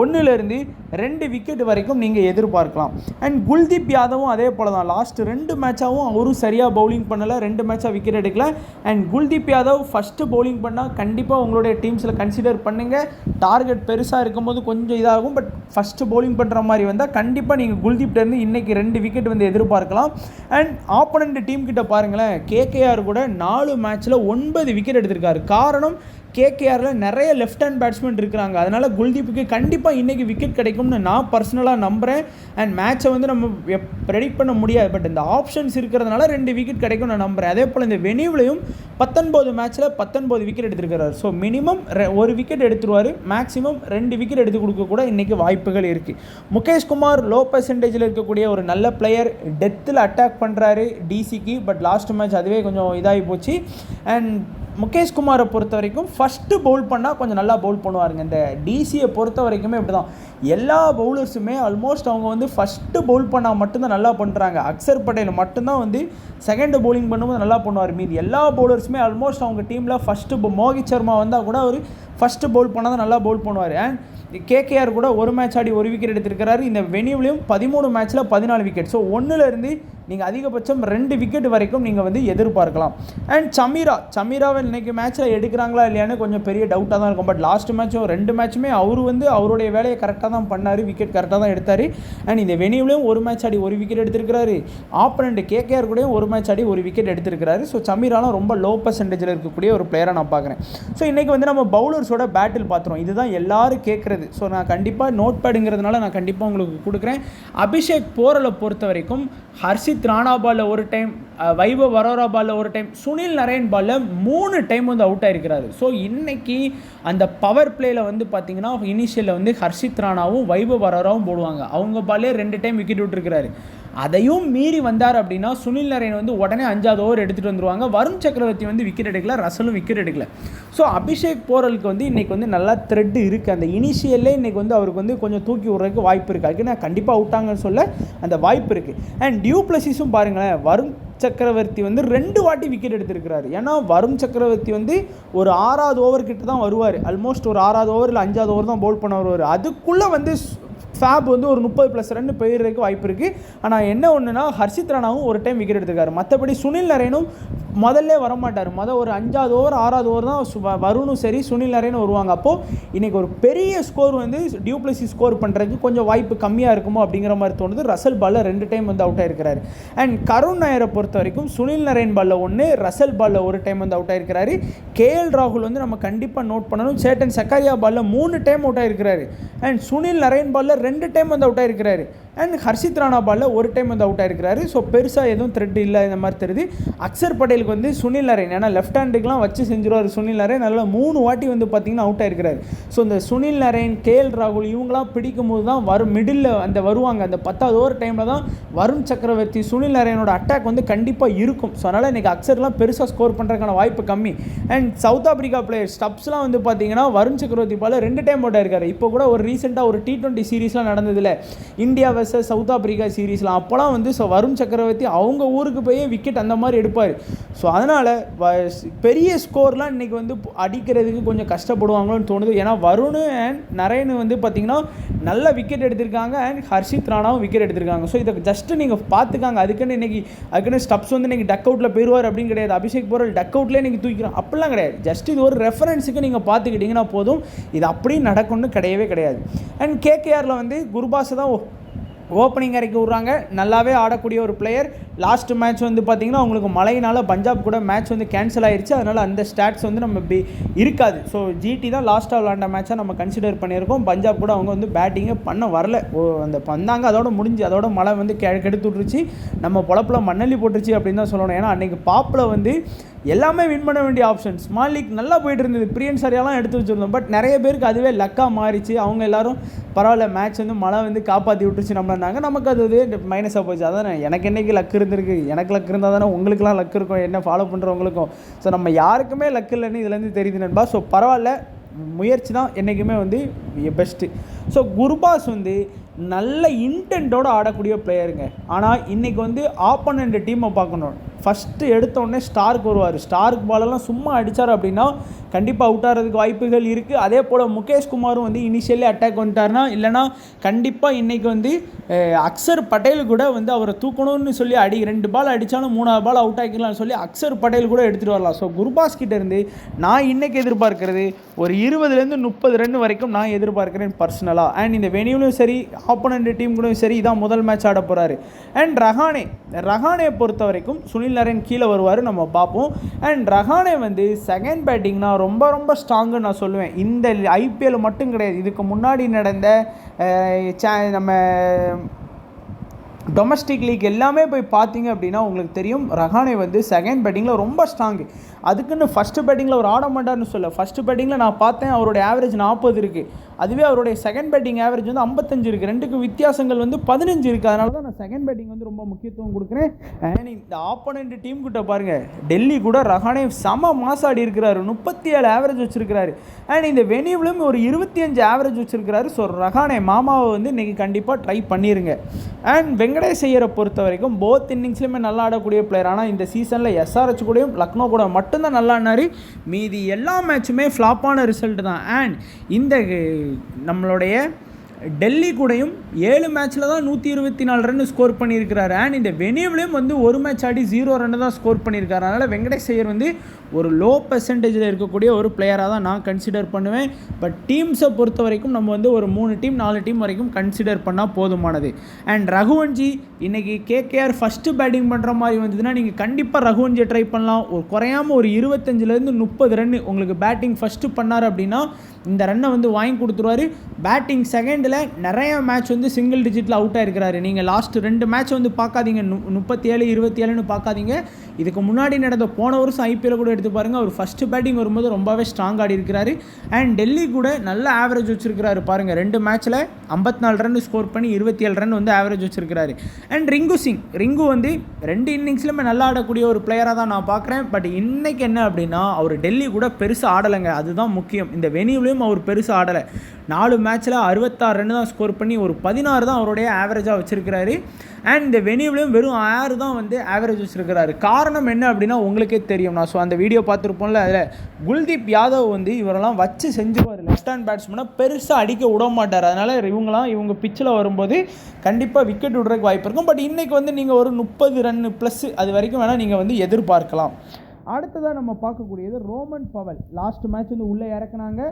1லேருந்து 2 விக்கெட் வரைக்கும் நீங்கள் எதிர்பார்க்கலாம். அண்ட் குல்தீப் யாதவும் அதே போல் தான். லாஸ்ட்டு 2 மேட்சாகவும் அவரும் சரியாக பவுலிங் பண்ணலை. 2 மேட்சாக விக்கெட் எடுக்கல. And Kuldeep Yadav first bowling பண்ணால் கண்டிப்பாக உங்களுடைய டீம்ஸில் கன்சிடர் பண்ணுங்கள். டார்கெட் பெருசாக இருக்கும்போது கொஞ்சம் இதாகும். பட் ஃபஸ்ட்டு பவுலிங் பண்ணுற மாதிரி வந்தால் கண்டிப்பாக நீங்கள் குல்தீப்டேருந்து இன்றைக்கி 2 விக்கெட் வந்து எதிர்பார்க்கலாம். அண்ட் ஆப்போனண்ட் டீம் கிட்ட பாருங்களேன், கேகேஆர் கூட 4 மேட்ச்சில் 9 விக்கெட் எடுத்திருக்காரு. காரணம் கேகேஆரில் நிறைய லெஃப்ட் ஹேண்ட் பேட்ஸ்மேன் இருக்கிறாங்க. அதனால் குல்தீப்புக்கு கண்டிப்பாக இன்றைக்கி விக்கெட் கிடைக்கும்னு நான் பர்சனலாக நம்புகிறேன். அண்ட் மேட்சை வந்து நம்ம ப்ரெடிக்ட் பண்ண முடியாது. பட் இந்த ஆப்ஷன்ஸ் இருக்கிறதுனால 2 விக்கெட் கிடைக்கும் நான் நம்புகிறேன். அதே போல் இந்த வெனியூலையும் 19 மேட்ச்சில் 19 விக்கெட் எடுத்திருக்கிறார். ஸோ மினிமம் 1 விக்கெட் எடுத்துருவார். மேக்ஸிமம் 2 விக்கெட் எடுத்து கொடுக்க கூட இன்றைக்கி வாய்ப்புகள் இருக்குது. முகேஷ் குமார் லோ பர்சன்டேஜில் இருக்கக்கூடிய ஒரு நல்ல பிளேயர். டெத்தில் அட்டாக் பண்ணுறாரு டிசிக்கு. பட் லாஸ்ட் மேட்ச் அதுவே கொஞ்சம் இதாகி போச்சு. அண்ட் முகேஷ் குமாரை பொறுத்த வரைக்கும் ஃபஸ்ட்டு பவுல் பண்ணால் கொஞ்சம் நல்லா பவுல் பண்ணுவாருங்க. இந்த டிசியை பொறுத்த வரைக்குமே இப்படி தான். எல்லா பவுலர்ஸுமே ஆல்மோஸ்ட் அவங்க வந்து ஃபஸ்ட்டு பவுல் பண்ணால் மட்டும்தான் நல்லா பண்ணுறாங்க. அக்சர் பட்டேல் மட்டும்தான் வந்து செகண்டு பவுலிங் பண்ணும்போது நல்லா பண்ணுவார். மீதி எல்லா பவுலர்ஸுமே ஆல்மோஸ்ட் அவங்க டீமில் ஃபஸ்ட்டு மோகித் சர்மா வந்தால் கூட அவர் ஃபஸ்ட்டு பவுல் பண்ணால் தான் நல்லா பவுல் பண்ணுவார். அண்ட் கேகேஆர் கூட 1 மேட்ச் ஆடி 1 விக்கெட் எடுத்திருக்கிறாரு. இந்த வெனியூலையும் 13 மேட்ச்சில் 14 விக்கெட். ஸோ 1லேருந்து நீங்கள் அதிகபட்சம் 2 விக்கெட் வரைக்கும் நீங்கள் வந்து எதிர்பார்க்கலாம். அண்ட் சமீராவை இன்றைக்கி மேட்ச்சில் எடுக்கிறாங்களா இல்லையான்னு கொஞ்சம் பெரிய டவுட்டாக தான் இருக்கும். பட் லாஸ்ட் மேட்சும் 2 மேட்சுமே அவர் வந்து அவருடைய வேலையை கரெக்டாக தான் பண்ணார். விக்கெட் கரெக்டாக தான் எடுத்தார். அண்ட் இந்த வெனியூலையும் 1 மேட்ச் ஆடி 1 விக்கெட் எடுத்திருக்கிறாரு. ஆப்பனண்ட் கேகேஆர் கூடயும் 1 மேட்ச் ஆடி 1 விக்கெட் எடுத்திருக்கிறாரு. ஸோ சமீராலாம் ரொம்ப லோ பர்சன்டேஜில் இருக்கக்கூடிய ஒரு பிளேயரை நான் பார்க்குறேன். ஸோ இன்றைக்கி வந்து நம்ம பவுலர்ஸோட பேட்டில் பார்த்துருவோம். இதுதான் எல்லோரும் கேட்குறது. ஸோ நான் கண்டிப்பாக நோட் பேடுங்கிறதுனால நான் கண்டிப்பாக உங்களுக்கு கொடுக்குறேன். அபிஷேக் போரலை பொறுத்த வரைக்கும் ஹர்ஷித் ராணா பாலில் ஒரு டைம், வைபவ் அரோரா பாலில் ஒரு டைம், சுனில் நரேன் பாலில் 3 டைம் வந்து அவுட் ஆகிருக்கிறாரு. ஸோ இன்றைக்கி அந்த பவர் பிளேயில் வந்து பார்த்திங்கன்னா இனிஷியலில் வந்து ஹர்ஷித் ராணாவும் வைபவ் அரோராவும் போடுவாங்க. அவங்க பாலே 2 டைம் விக்கெட் விட்டுருக்கிறாரு. அதையும் மீறி வந்தார் அப்படின்னா சுனில் நரேன் வந்து உடனே 5வது ஓவர் எடுத்துகிட்டு வந்துடுவாங்க. வருண் சக்கரவர்த்தி வந்து விக்கெட் எடுக்கல, ரசலும் விக்கெட் எடுக்கல. ஸோ அபிஷேக் போரலுக்கு வந்து இன்றைக்கி வந்து நல்லா த்ரெட் இருக்குது. அந்த இனிஷியல்லே இன்றைக்கி வந்து அவருக்கு வந்து கொஞ்சம் தூக்கி விட்றதுக்கு வாய்ப்பு இருக்குது. அதுக்கு நான் கண்டிப்பாக அவுட்டாங்கன்னு சொல்ல அந்த வாய்ப்பு இருக்குது. அண்ட் டியூ பிளஸிஸும் பாருங்களேன், வருண் சக்கரவர்த்தி வந்து 2 வாட்டி விக்கெட் எடுத்திருக்கிறாரு. ஏன்னா வருண் சக்கரவர்த்தி வந்து ஒரு 6வது ஓவர் கிட்ட தான் வருவார். ஆல்மோஸ்ட் ஒரு 6வது ஓவர் இல்லை 5வது ஓவர் தான் பவுல் பண்ண வருவார். அதுக்குள்ளே வந்து ஃபேப் வந்து ஒரு 30+ ரன் போயிடுறதுக்கு வாய்ப்பு இருக்குது. ஆனால் என்ன ஒன்றுனா ஹர்ஷித் ராணாவும் ஒரு டைம் விக்கெட் எடுத்துக்காரு. மற்றபடி சுனில் நரேனும் முதல்ல வரமாட்டார். ஒரு 5வது ஓவர் 6வது ஓவர் தான் வருணும் சரி சுனில் நரேனும் வருவாங்க. அப்போது இன்றைக்கி ஒரு பெரிய ஸ்கோர் வந்து டியூ பிளஸிஸ் ஸ்கோர் பண்ணுறதுக்கு கொஞ்சம் வாய்ப்பு கம்மியாக இருக்குமோ அப்படிங்கிற மாதிரி தோணுது. ரசல் பாலில் 2 டைம் வந்து அவுட் ஆகிருக்கிறாரு. அண்ட் கருண் நாயரை பொறுத்த வரைக்கும் சுனில் நரேன் பாலில் 1, ரசல் பாலில் 1 டைம் வந்து அவுட் ஆகிருக்கிறாரு. கேஎல் ராகுல் வந்து நம்ம கண்டிப்பாக நோட் பண்ணணும். சேட்டன் சக்காரியா பாலில் 3 டைம் அவுட் ஆகிருக்கிறாரு. அண்ட் சுனில் நரேன் பாலில் 2 டைம் வந்து அவுட் ஆகிருக்கிறாரு. அண்ட் ஹர்ஷித் ராணா பாலில் 1 டைம் வந்து அவுட் ஆகிருக்கிறாரு. ஸோ பெருசாக எதுவும் த்ரெட் இல்லை இந்த மாதிரி தெரியுது. அக்சர் பட்டேலுக்கு வந்து சுனில் நரேன், ஏன்னா லெஃப்ட் ஹேண்டுக்கெலாம் வச்சு செஞ்சுருவார் சுனில் நரேன். நல்லா 3 வாட்டி வந்து பார்த்திங்கன்னா அவுட் ஆகிருக்கிறாரு. ஸோ இந்த சுனில் நரேன், கேஎல் ராகுல் இவங்களாம் பிடிக்கும் போது தான் மிடில் அந்த வருவாங்க. அந்த 10வது ஓவர் டைமில் தான் வருண் சக்கரவர்த்தி சுனில் நரேனோட அட்டாக் வந்து கண்டிப்பாக இருக்கும். ஸோ அதனால் இன்றைக்கி அக்சர்லாம் பெருசாக ஸ்கோர் பண்ணுறதுக்கான வாய்ப்பு கம்மி. அண்ட் சவுத் ஆப்பிரிக்கா பிளேயர் ஸ்டப்ஸ்லாம் வந்து பார்த்திங்கன்னா வருண் சக்கரவர்த்தி பாலில் 2 டைம் அவுட் ஆகிருக்காரு. இப்போ கூட ஒரு ரீசெண்டாக ஒரு T20 சீரீஸ்லாம் நடந்ததில்ல, India vs versus south Africa சீரீஸ்லாம் அப்போலாம் வந்து வருண் சக்கரவர்த்தி அவங்க ஊருக்கு போய் விக்கெட் அந்த மாதிரி எடுப்பார். ஸோ அதனால் பெரிய ஸ்கோர்லாம் இன்றைக்கி வந்து அடிக்கிறதுக்கு கொஞ்சம் கஷ்டப்படுவாங்களோன்னு தோணுது. ஏன்னா வருண் அண்ட் நரேன் வந்து பார்த்திங்கன்னா நல்ல விக்கெட் எடுத்திருக்காங்க அண்ட் ஹர்ஷித் ராணாவும் விக்கெட் எடுத்திருக்காங்க. ஸோ இதை ஜஸ்ட்டு நீங்கள் பார்த்துக்காங்க. அதுக்குன்னு ஸ்டப்ஸ் வந்து இன்றைக்கி டக் அவுட்டில் போயிடுவார் அப்படின்னு கிடையாது. அபிஷேக் போரல் டக் அவுட்லேயே நீங்கள் தூக்கிறோம் அப்படிலாம் கிடையாது. ஜஸ்ட் இது ஒரு ரெஃபரன்ஸுக்கு நீங்கள் பார்த்துக்கிட்டிங்கன்னா போதும். இது அப்படியே நடக்கும்னு கிடையவே கிடையாது. அண்ட் கேகேஆரில் வந்து குர்பாஸை தான் ஓப்பனிங் இறக்கி விட்றாங்க. நல்லாவே ஆடக்கூடிய ஒரு பிளேயர். லாஸ்ட் மேட்ச் வந்து பார்த்திங்கன்னா அவங்களுக்கு மழையினால் பஞ்சாப் கூட மேட்ச் வந்து கேன்சல் ஆகிடுச்சு. அதனால் அந்த ஸ்டாட்ஸ் வந்து நம்ம இருக்காது. ஸோ ஜிடி தான் லாஸ்ட்டாக விளாண்ட மேட்சாக நம்ம கன்சிடர் பண்ணியிருக்கோம். பஞ்சாப் கூட அவங்க வந்து பேட்டிங்கே பண்ண வரல. அந்த வந்தாங்க, அதோட முடிஞ்சு, அதோட மழை வந்து கெடுத்து விட்டுருச்சு. நம்ம பொழப்பில் மண்ணள்ளி போட்டுருச்சு அப்படின்னு தான் சொல்லணும். ஏன்னா அன்றைக்கி பாப்பில் வந்து எல்லாமே வின் பண்ண வேண்டிய ஆப்ஷன். ஸ்மால் லீக் நல்லா போயிட்டு இருந்தது. பிரியன் சரியாலாம் எடுத்து வச்சுருந்தோம். பட் நிறைய பேருக்கு அதுவே லக்காக மாறிச்சு. அவங்க எல்லோரும் பரவாயில்ல, மேட்ச் வந்து மழை வந்து காப்பாற்றி விட்டுருச்சு நம்மளாங்க. நமக்கு அது மைனஸாக போச்சு. அதான் எனக்கு என்றைக்கு லக் இருந்திருக்கு. எனக்கு லக் இருந்தால் தானே உங்களுக்குலாம் லக் இருக்கும், என்ன ஃபாலோ பண்ணுறவங்களுக்கும். ஸோ நம்ம யாருக்குமே லக் இல்லைன்னு இதுலேருந்து தெரியுது நண்பா. ஸோ பரவாயில்ல, முயற்சி தான் என்றைக்குமே வந்து பெஸ்ட்டு. ஸோ குர்பாஸ் வந்து நல்ல இன்டென்ட்டோடு ஆடக்கூடிய பிளேயருங்க. ஆனால் இன்றைக்கி வந்து ஆப்போனண்ட் டீமை பார்க்கணும். ஃபஸ்ட்டு எடுத்தோடனே ஸ்டார்க் வருவார். ஸ்டார்க் பாலெல்லாம் சும்மா அடித்தார் அப்படின்னா கண்டிப்பாக அவுட் ஆகிறதுக்கு வாய்ப்புகள் இருக்குது. அதே போல் முகேஷ் குமாரும் வந்து இனிஷியலி அட்டாக் வந்துட்டார்னா, இல்லைனா கண்டிப்பாக இன்றைக்கி வந்து அக்சர் பட்டேல் கூட வந்து அவரை தூக்கணும்னு சொல்லி 2 பால் அடித்தாலும் 3வது பால் அவுட் ஆக்கிக்கலாம்னு சொல்லி அக்சர் பட்டேல் கூட எடுத்துகிட்டு வரலாம். ஸோ குர்பாஸ் கிட்டேருந்து நான் இன்றைக்கி எதிர்பார்க்குறது ஒரு 20-30 ரன் வரைக்கும் நான் எதிர்பார்க்குறேன் பர்சனலாக. அண்ட் இந்த வெனியூலும் சரி, ஆப்போனண்ட் டீம் கூட சரி, இதான் முதல் மேட்ச் ஆட போகிறாரு. அண்ட் ரஹானே பொறுத்த வரைக்கும் சுனில் நரேன் கீழே வருவார், நம்ம பார்ப்போம். அண்ட் ரஹானே வந்து செகண்ட் பேட்டிங்னா ரொம்ப ரொம்ப ஸ்ட்ராங்குன்னு நான் சொல்லுவேன். இந்த ஐபிஎல் மட்டும் கிடையாது, இதுக்கு முன்னாடி நடந்த நம்ம டொமஸ்டிக் லீக் எல்லாமே போய் பார்த்தீங்க அப்படின்னா உங்களுக்கு தெரியும், ரஹானே வந்து செகண்ட் பேட்டிங்கில் ரொம்ப ஸ்ட்ராங்கு. அதுக்குன்னு ஃபஸ்ட்டு பேட்டிங்கில் அவர் ஆட மாட்டார்னு சொல்ல. ஃபஸ்ட்டு பேட்டிங்கில் நான் பார்த்தேன், அவருடைய ஆவரேஜ் 40 இருக்குது. அதுவே அவருடைய செகண்ட் பேட்டிங் ஆவரேஜ் வந்து 55 இருக்குது. ரெண்டுக்கு வித்தியாசங்கள் வந்து 15 இருக்குது. அதனால தான் நான் செகண்ட் பேட்டிங் வந்து ரொம்ப முக்கியத்துவம் கொடுக்குறேன். அண்ட் இந்த ஆப்போனண்ட் டீம் கிட்ட பாருங்கள், டெல்லி கூட ரஹானே செம மாசாடி இருக்கிறாரு. 37 ஆவரேஜ் வச்சுருக்கிறாரு. அண்ட் இந்த வெனியூவிலும் ஒரு 25 ஆவரேஜ் வச்சுருக்கிறாரு. ஸோ ரஹானே மாமாவை வந்து இன்றைக்கி கண்டிப்பாக ட்ரை பண்ணிடுங்க. அண்ட் வெங்கடேஷ் ஐயரை பொறுத்த வரைக்கும் போத் இன்னிங்ஸ்லையுமே நல்லா ஆடக்கூடிய பிளேயர். ஆனால் இந்த சீசனில் SRH கூடயும் லக்னோ கூட மட்டும்தான் நல்லா ஆடினார். மீதி எல்லா மேட்சுமே ஃப்ளாப்பான ரிசல்ட் தான். அண்ட் இந்த நம்மளுடைய டெல்லி கூடயும் 7 மேட்ச்சில் தான் 124 ரன் ஸ்கோர் பண்ணியிருக்கிறாரு. அண்ட் இந்த வெனியூவிலையும் வந்து ஒரு மேட்ச் ஆடி 0 ரன் தான் ஸ்கோர் பண்ணியிருக்காரு. அதனால் வெங்கடேஷ் ஐயர் வந்து ஒரு லோ பெர்சன்டேஜில் இருக்கக்கூடிய ஒரு பிளேயராக தான் நான் கன்சிடர் பண்ணுவேன். பட் டீம்ஸை பொறுத்த வரைக்கும் நம்ம வந்து ஒரு 3 டீம் 4 டீம் வரைக்கும் கன்சிடர் பண்ணால் போதுமானது. அண்ட் ரகுவன்ஜி இன்றைக்கி கேகேஆர் ஃபஸ்ட்டு பேட்டிங் பண்ணுற மாதிரி வந்ததுன்னா நீங்கள் கண்டிப்பாக ரகுவன்ஜியை ட்ரை பண்ணலாம். ஒரு குறையாமல் ஒரு 25-30 ரன் உங்களுக்கு பேட்டிங் ஃபஸ்ட்டு பண்ணார் அப்படின்னா இந்த ரன்னை வந்து வாங்கி கொடுத்துருவார். பேட்டிங் செகண்டில் நிறைய மேட்ச் வந்து சிங்கிள் டிஜிட்டில் அவுட் ஆகிருக்கிறாரு. நீங்கள் லாஸ்ட் 2 மேட்ச் வந்து பார்க்காதீங்க, 37-27ன்னு பார்க்காதீங்க. இதுக்கு முன்னாடி நடந்த போன வருஷம் ஐபிஎல் கூட எடுத்து பாருங்கள், அவர் ஃபஸ்ட்டு பேட்டிங் வரும்போது ரொம்பவே ஸ்ட்ராங் ஆடி இருக்கிறாரு. அண்ட் டெல்லி கூட நல்ல ஆவரேஜ் வச்சுருக்கிறாரு பாருங்கள். 2 மேட்ச்சில் 54 ரன் ஸ்கோர் பண்ணி 27 ரன் வந்து ஆவரேஜ் வச்சுருக்கிறாரு. அண்ட் ரிங்கு வந்து 2 இன்னிங்ஸ்லையுமே நல்லா ஆடக்கூடிய ஒரு பிளேயராக தான் நான் பார்க்குறேன். பட் இன்றைக்கி என்ன அப்படின்னா அவர் டெல்லி கூட பெருசாக ஆடலைங்க, அதுதான் முக்கியம். இந்த வெனியூலையும் அவர் பெருசாக ஆடலை. 4 மேட்ச்சில் 66 ரன் தான் ஸ்கோர் பண்ணி ஒரு 16 தான் அவருடைய ஆவரேஜாக வச்சுருக்கிறாரு. அண்ட் இந்த வெனியூவிலையும் வெறும் 6 தான் வந்து ஆவரேஜ் வச்சுருக்கிறாரு. காரணம் என்ன அப்படின்னா உங்களுக்கே தெரியும். நான் அந்த வீடியோ பார்த்துருப்போம்ல, அதில் குல்தீப் யாதவ் வந்து இவரெல்லாம் வச்சு செஞ்சுருவார். லெஃப்ட் ஹேண்ட் பேட்ஸ்மேனாக பெருசாக அடிக்க விட மாட்டார். அதனால் இவங்க பிச்சில் வரும்போது கண்டிப்பாக விக்கெட் விடுறதுக்கு வாய்ப்பு இருக்கும். பட் இன்றைக்கி வந்து நீங்கள் ஒரு 30 ரன் ப்ளஸ் அது வரைக்கும் வேணால் நீங்கள் வந்து எதிர்பார்க்கலாம். அடுத்ததாக நம்ம பார்க்கக்கூடியது ரோமன் பவல். லாஸ்ட் மேட்ச் வந்து உள்ளே இறக்குனாங்க.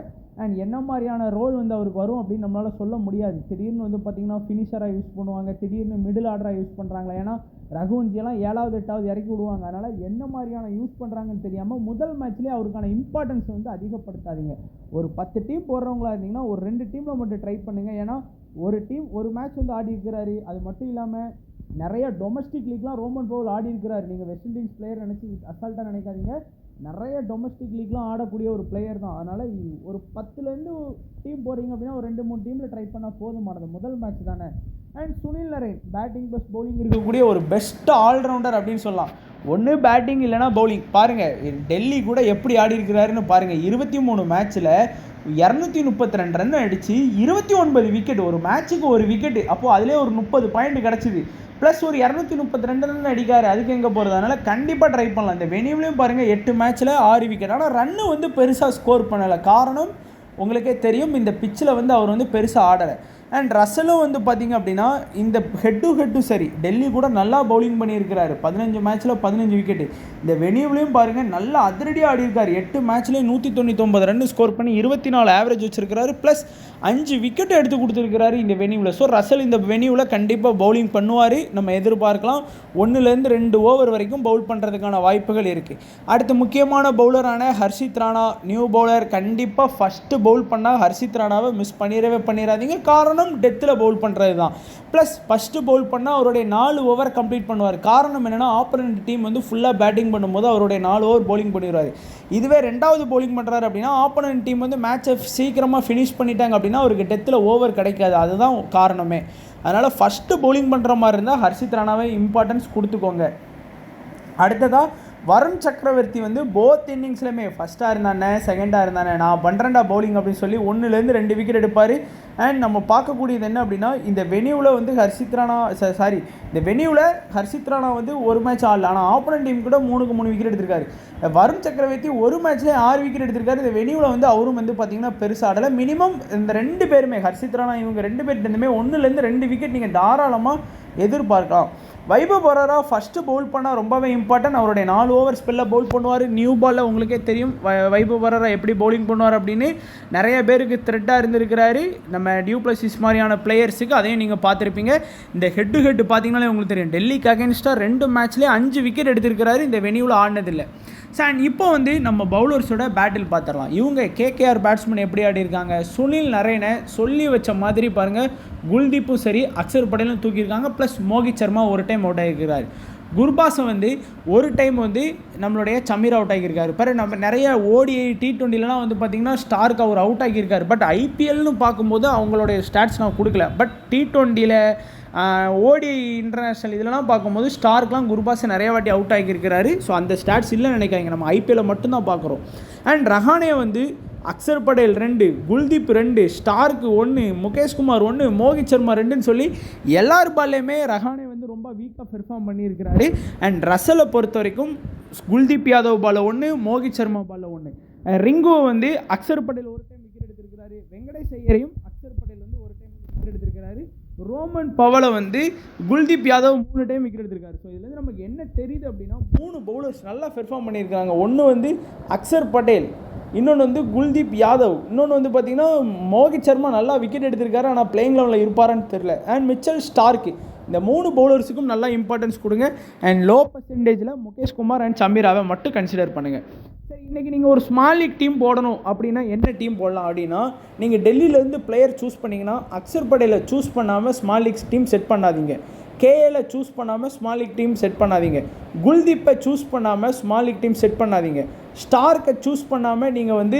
அண்ட் என்ன மாதிரியான ரோல் வந்து அவருக்கு வரும் அப்படின்னு நம்மளால் சொல்ல முடியாது. திடீர்னு வந்து பார்த்திங்கன்னா ஃபினிஷராக யூஸ் பண்ணுவாங்க, திடீர்னு மிடில் ஆர்டராக யூஸ் பண்ணுறாங்களா. ஏன்னா ரகுவன்ஜியெல்லாம் 7வது 8வது இறக்கி விடுவாங்க. அதனால் என்ன மாதிரியான யூஸ் பண்ணுறாங்கன்னு தெரியாமல் முதல் மேட்ச்லேயே அவருக்கான இம்பார்ட்டன்ஸ் வந்து அதிகப்படுத்தாதீங்க. ஒரு 10 டீம் போடுறவங்களா இருந்தீங்கன்னா ஒரு 2 டீமில் மட்டும் ட்ரை பண்ணுங்கள். ஏன்னா ஒரு டீம் ஒரு மேட்ச் வந்து ஆடி இருக்கிறாரு. அது மட்டும் இல்லாமல் நிறைய டொமஸ்டிக் லீக்லாம் ரோமன் பவுல் ஆடி இருக்கிறாரு. நீங்கள் வெஸ்ட் இண்டீஸ் பிளேயர் நினச்சி அசால்ட்டாக நினைக்காதீங்க. நிறைய டொமஸ்டிக் லீக்லாம் ஆடக்கூடிய ஒரு பிளேயர் தான். அதனால் ஒரு 10லேருந்து டீம் போகிறீங்க அப்படின்னா ஒரு 2-3 டீமில் ட்ரை பண்ணால் போதுமானது. முதல் மேட்ச் தானே. And Sunil Naren batting plus bowling இருக்கக்கூடிய ஒரு பெஸ்ட் ஆல்ரவுண்டர் அப்படின்னு சொல்லலாம். ஒன்று பேட்டிங் இல்லைனா பவுலிங். பாருங்கள் டெல்லி கூட எப்படி ஆடி இருக்கிறாருன்னு பாருங்கள். 23 மேட்ச்சில் 232 ரன் அடித்து 29 விக்கெட். ஒரு மேட்ச்சுக்கு ஒரு விக்கெட்டு. அப்போது அதிலே ஒரு 30 பாயிண்ட் கிடச்சிது. ப்ளஸ் ஒரு 232 ரன் அடிக்காரு. அதுக்கு எங்கே போகிறது? அதனால் கண்டிப்பாக ட்ரை பண்ணலாம். இந்த வெனியூலையும் பாருங்கள் 8 மேட்ச்சில் 6 விக்கெட். ஆனால் ரன்னு வந்து பெருசாக ஸ்கோர் பண்ணலை. காரணம் உங்களுக்கே தெரியும், இந்த பிச்சில் வந்து அவர் வந்து பெருசாக ஆடலை. அண்ட் ரசலும் வந்து பார்த்திங்க அப்படின்னா இந்த ஹெட்டு சரி, டெல்லி கூட நல்லா பவுலிங் பண்ணியிருக்கிறாரு. 15 மேட்ச்சில் 15 விக்கெட்டு. இந்த வெனியூலையும் பாருங்கள் நல்லா அதிரடியாக ஆடியிருக்காரு. 8 மேட்ச்லேயும் 199 ரன் ஸ்கோர் பண்ணி 24 ஆவரேஜ் வச்சுருக்கிறாரு. ப்ளஸ் 5 விக்கெட் எடுத்து கொடுத்துருக்கிறாரு இந்த வெனியூவில். ஸோ ரசல் இந்த வெனியூவில் கண்டிப்பாக பவுலிங் பண்ணுவார். நம்ம எதிர்பார்க்கலாம். 1-2 ஓவர் வரைக்கும் பவுல் பண்ணுறதுக்கான வாய்ப்புகள் இருக்குது. அடுத்து முக்கியமான பவுலரான ஹர்ஷித் ராணா, நியூ பவுலர். கண்டிப்பாக ஃபஸ்ட்டு பவுல் பண்ணால் ஹர்ஷித் ராணாவை மிஸ் பண்ணிடாதீங்க. காரணம் டெத்தில் பவுல் பண்ணுறது தான். ப்ளஸ் ஃபஸ்ட்டு பவுல் பண்ணால் அவருடைய 4 ஓவர் கம்ப்ளீட் பண்ணுவார். காரணம் என்னென்னா ஆப்போனன்ட் டீம் வந்து ஃபுல்லாக பேட்டிங் பண்ணும்போது அவருடைய 4 ஓவர் பவுலிங் பண்ணிடுவார். இதுவே 2வது பவுலிங் பண்ணுறாரு அப்படின்னா ஆப்போனன்ட் டீம் வந்து மேட்சை சீக்கிரமாக ஃபினிஷ் பண்ணிட்டாங்க அப்படின்னா அவருக்கு டெத்தில் ஓவர் கிடைக்காது. அதுதான் காரணமே. அதனால் ஃபஸ்ட்டு பவுலிங் பண்ணுற மாதிரி இருந்தால் ஹர்ஷித் ராணாவை இம்பார்ட்டன்ஸ் கொடுத்துக்கோங்க. அடுத்ததாக வருண் சக்கரவர்த்தி வந்து போத் இன்னிங்ஸ்லையுமே ஃபஸ்ட்டாக இருந்தானே செகண்டாக இருந்தானே நான் பண்ணுறேன்டா பவுலிங் அப்படின்னு சொல்லி 1-2 விக்கெட் எடுப்பார். அண்ட் நம்ம பார்க்கக்கூடியது என்ன அப்படின்னா இந்த வெனியூவில் வந்து இந்த வெனியூவில் ஹர்ஷித் ராணா வந்து ஒரு மேட்ச் ஆடல. ஆனால் ஆப்போனன்ட் டீம் கூட 3 விக்கெட் எடுத்திருக்காரு. வருண் சக்கரவர்த்தி ஒரு மேட்ச்லேயே 6 விக்கெட் எடுத்திருக்காரு. இந்த வெனியூவில் வந்து அவரும் வந்து பார்த்திங்கன்னா பெருசாக ஆடலை. மினிமம் இந்த 2 பேருமே ஹர்ஷித் ராணா இவங்க 2 பேர்கிட்டருந்துமே 1-2 விக்கெட் நீங்கள் தாராளமாக எதிர்பார்க்கலாம். வைபவ் பராரா ஃபஸ்ட்டு பவுல் பண்ணால் ரொம்பவே இம்பார்ட்டன்ட். அவருடைய 4 ஓவர் ஸ்பெல்லில் பவுல் பண்ணுவார். நியூ பாலில் உங்களுக்கே தெரியும் வைபவ் பராரா எப்படி பவுலிங் பண்ணுவார் அப்படின்னு நிறைய பேருக்கு த்ரெட்டாக இருந்திருக்கிறாரு. நம்ம டியூ பிளஸிஸ் மாதிரியான பிளேயர்ஸுக்கு அதையும் நீங்கள் பார்த்துருப்பீங்க. இந்த ஹெட்டு பார்த்தீங்கன்னாலே உங்களுக்கு தெரியும். டெல்லிக்கு அகேன்ஸ்டாக 2 மேட்ச்லேயே 5 விக்கெட் எடுத்திருக்கிறாரு. இந்த வெனியூவில் ஆடினதில்லை. அண்ட் இப்போ வந்து நம்ம பவுலர்ஸோட பேட்டில் பார்த்துடலாம். இவங்க கேகேஆர் பேட்ஸ்மேன் எப்படி ஆடி இருக்காங்க. சுனில் நரேனை சொல்லி வச்ச மாதிரி பாருங்கள். குல்தீப்பும் சரி, அக்ஷர் படேலும் தூக்கியிருக்காங்க. ப்ளஸ் மோகித் சர்மா ஒரு டைம் அவுட் ஆகியிருக்கிறார். குர்பாஸும் வந்து ஒரு டைம் வந்து நம்மளுடைய சமீர் அவுட் ஆகியிருக்காரு. பிறகு நம்ம நிறைய ஓடிஐ T20லாம் வந்து பார்த்திங்கன்னா ஸ்டார்க்கு அவர் அவுட் ஆகியிருக்காரு. பட் ஐபிஎல்னு பார்க்கும்போது அவங்களுடைய ஸ்டாட்ஸ் நான் கொடுக்கல. பட் T20யில் ஓடி இன்டர்நேஷ்னல் இதெல்லாம் பார்க்கும்போது ஸ்டார்க்லாம் குர்பாஸ் நிறைய வாட்டி அவுட் ஆகியிருக்கிறாரு. ஸோ அந்த ஸ்டாட்ஸ் இல்லைன்னு நினைக்காங்க. நம்ம ஐபிஎல்லில் மட்டும்தான் பார்க்குறோம். அண்ட் ரஹானே வந்து அக்ஷர் படேல் 2, குல்தீப் 2, ஸ்டார்க்கு 1, முகேஷ்குமார் 1, மோகித் சர்மா 2ன்னு சொல்லி எல்லார் பால்லையுமே ரஹானே வந்து ரொம்ப வீக்காக பெர்ஃபார்ம் பண்ணியிருக்கிறாரு. அண்ட் ரசலை பொறுத்த வரைக்கும் குல்தீப் யாதவ் பால் 1, மோகித் சர்மா பால் 1. ரிங்கு வந்து அக்ஷர் படேல் ஒரு டைம் விக்கெட் எடுத்திருக்கிறாரு. வெங்கடேஷ் ஐயரையும் அக்ஷர் படேல் வந்து ஒரு டைம் விக்கெட் எடுத்திருக்கிறாரு. ரோமன் பவலை வந்து குல்தீப் யாதவ் 3 டைம் விக்கெட் எடுத்திருக்காரு. ஸோ இதுலேருந்து நமக்கு என்ன தெரியுது அப்படின்னா 3 பவுலர்ஸ் நல்லா பெர்ஃபார்ம் பண்ணியிருக்காங்க. ஒன்று வந்து அக்ஷர் படேல், இன்னொன்று வந்து குல்தீப் யாதவ், இன்னொன்று வந்து பார்த்திங்கன்னா மோகித் சர்மா நல்லா விக்கெட் எடுத்திருக்காரு. ஆனால் பிளேயிங் லெவலில் இருப்பாரான்னு தெரில. And Mitchell Stark. இந்த 3 பவுலர்ஸுக்கும் நல்லா இம்பார்ட்டன்ஸ் கொடுங்க. அண்ட் லோ பர்சன்டேஜில் முகேஷ்குமார் அண்ட் சமீராவை மட்டும் கன்சிடர் பண்ணுங்கள். சரி, இன்றைக்கி நீங்கள் ஒரு ஸ்மால் லீக் டீம் போடணும் அப்படின்னா என்ன டீம் போடலாம் அப்படின்னா, நீங்கள் டெல்லியிலேருந்து பிளேயர் சூஸ் பண்ணிங்கன்னா அக்ஷர் படேலை சூஸ் பண்ணாமல் ஸ்மால் லீக் டீம் செட் பண்ணாதீங்க. கேஏல சூஸ் பண்ணாமல் ஸ்மால் லீக் டீம் செட் பண்ணாதீங்க. குல்தீப்பை சூஸ் பண்ணாமல் ஸ்மால் லீக் டீம் செட் பண்ணாதீங்க. ஸ்டார்க்கை சூஸ் பண்ணாமல் நீங்கள் வந்து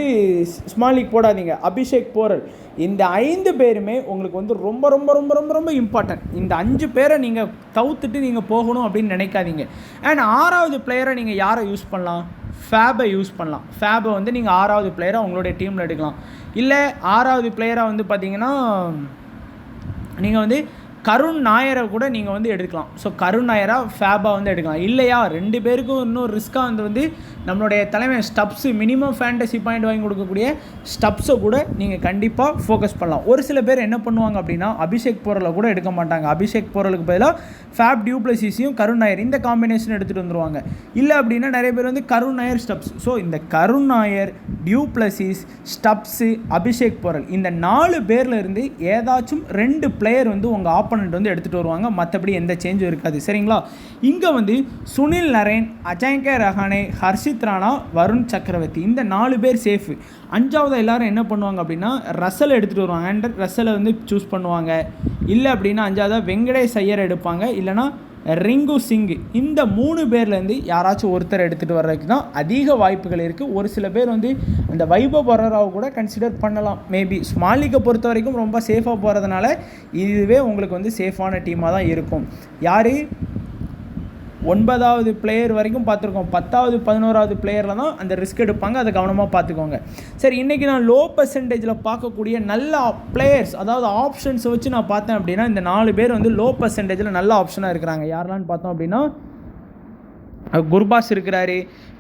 ஸ்மால் லீக் போடாதீங்க. அபிஷேக் போரல், இந்த 5 பேருமே உங்களுக்கு வந்து ரொம்ப ரொம்ப ரொம்ப ரொம்ப ரொம்ப இம்பார்ட்டன்ட். இந்த 5 பேரை நீங்கள் தவிர்த்துட்டு நீங்கள் போகணும் அப்படின்னு நினைக்காதீங்க. அண்ட் 6வது பிளேயரை நீங்கள் யாரை யூஸ் பண்ணலாம்? ஃபேபை யூஸ் பண்ணலாம். ஃபேபை வந்து நீங்கள் 6வது பிளேயரை உங்களுடைய டீமில் எடுக்கலாம். இல்லை 6வது பிளேயராக வந்து பார்த்தீங்கன்னா நீங்கள் வந்து கருண் நாயரை கூட நீங்கள் வந்து எடுக்கலாம். ஸோ கருண் நாயராக ஃபேபாக வந்து எடுக்கலாம். இல்லையா 2 பேருக்கும் இன்னும் ரிஸ்க்காக வந்து நம்மளுடைய தலைமை ஸ்டப்ஸு மினிமம் ஃபேண்டசி பாயிண்ட் வாங்கி கொடுக்கக்கூடிய ஸ்டப்ஸை கூட நீங்கள் கண்டிப்பாக ஃபோக்கஸ் பண்ணலாம். ஒரு சில பேர் என்ன பண்ணுவாங்க அப்படின்னா அபிஷேக் போரலை கூட எடுக்க மாட்டாங்க. அபிஷேக் போரலுக்கு பதிலாக ஃபேப் டியூ பிளஸிஸையும் கருண் நாயர் இந்த காம்பினேஷன் எடுத்துகிட்டு வந்துடுவாங்க. இல்லை அப்படின்னா நிறைய பேர் வந்து கருண் நாயர் ஸ்டப்ஸ். ஸோ இந்த Karun Nair, du Plessis, Stubbs, Abhishek Porel இந்த 4 பேரில் இருந்து ஏதாச்சும் 2 பிளேயர் வந்து உங்கள் ஆப்போனண்ட் வந்து எடுத்துகிட்டு வருவாங்க. மற்றபடி எந்த சேஞ்சும் இருக்காது. சரிங்களா? இங்கே வந்து சுனில் நரேன், அஜாங்கே ரஹானே, ஹர்ஷித் ராணா, வருண் சக்கரவர்த்தி இந்த 4 பேர் சேஃபு. 5வது எல்லாரும் என்ன பண்ணுவாங்க அப்படின்னா ரசல் எடுத்துகிட்டு வருவாங்க. அண்ட் ரசலை வந்து சூஸ் பண்ணுவாங்க. இல்லை அப்படின்னா 5வது வெங்கடேஷ் ஐயர் எடுப்பாங்க. இல்லைனா ரிங்கு சிங். இந்த 3 பேர்லேருந்து யாராச்சும் ஒருத்தர் எடுத்துகிட்டு வர்றதுக்கு தான் அதிக வாய்ப்புகள் இருக்குது. ஒரு சில பேர் வந்து அந்த வைபவ் பராராவை கூட கன்சிடர் பண்ணலாம். மேபி ஸ்மால் லீக்கை பொறுத்த வரைக்கும் ரொம்ப சேஃபாக போகிறதுனால இதுவே உங்களுக்கு வந்து சேஃபான டீமாக தான் இருக்கும். யார் 9வது பிளேயர் வரைக்கும் பார்த்துருக்கோம். 10வது 11வது பிளேயரில் தான் அந்த ரிஸ்க் எடுப்பாங்க. அதை கவனமாக பார்த்துக்கோங்க. சரி, இன்றைக்கி நான் லோ பர்சன்டேஜில் பார்க்கக்கூடிய நல்ல பிளேயர்ஸ், அதாவது ஆப்ஷன்ஸை வச்சு நான் பார்த்தேன் அப்படின்னா இந்த 4 பேர் வந்து லோ பர்சன்டேஜில் நல்ல ஆப்ஷனாக இருக்கிறாங்க. யாரெல்லாம்னு பார்த்தோம் அப்படின்னா குர்பாஸ் இருக்கிறாரு,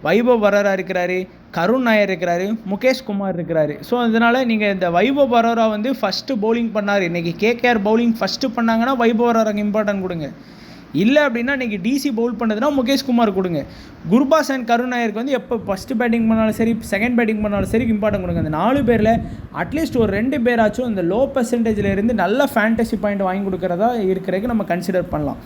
வைபவ் வரரா இருக்கிறாரு, கருண் நாயர் இருக்கிறாரு, முகேஷ் குமார் இருக்கிறாரு. ஸோ அதனால் நீங்கள் இந்த வைபவ் வரரா வந்து ஃபஸ்ட்டு பவுலிங் பண்ணார். இன்றைக்கி கேகேஆர் பவுலிங் ஃபஸ்ட்டு பண்ணாங்கன்னா வைபவ் வரராக்கு இம்பார்ட்டன்ட் கொடுங்க. இல்லை அப்படின்னா இன்றைக்கி டிசி பவுல் பண்ணதுன்னா முகேஷ் குமார் கொடுங்க. குர்பாஸ் அண்ட் கருண் நாயருக்கு வந்து எப்போ ஃபஸ்ட்டு பேட்டிங் பண்ணாலும் சரி, செகண்ட் பேட்டிங் பண்ணாலும் சரி இம்பார்ட்டன்ட் கொடுங்க. அந்த 4 பேரில் அட்லீஸ்ட் ஒரு 2 பேராச்சும் அந்த லோ பர்சன்டேஜில் இருந்து நல்ல ஃபேண்டசி பாயிண்ட் வாங்கி கொடுக்குறதா இருக்கிறதுக்கு நம்ம கன்சிடர் பண்ணலாம்.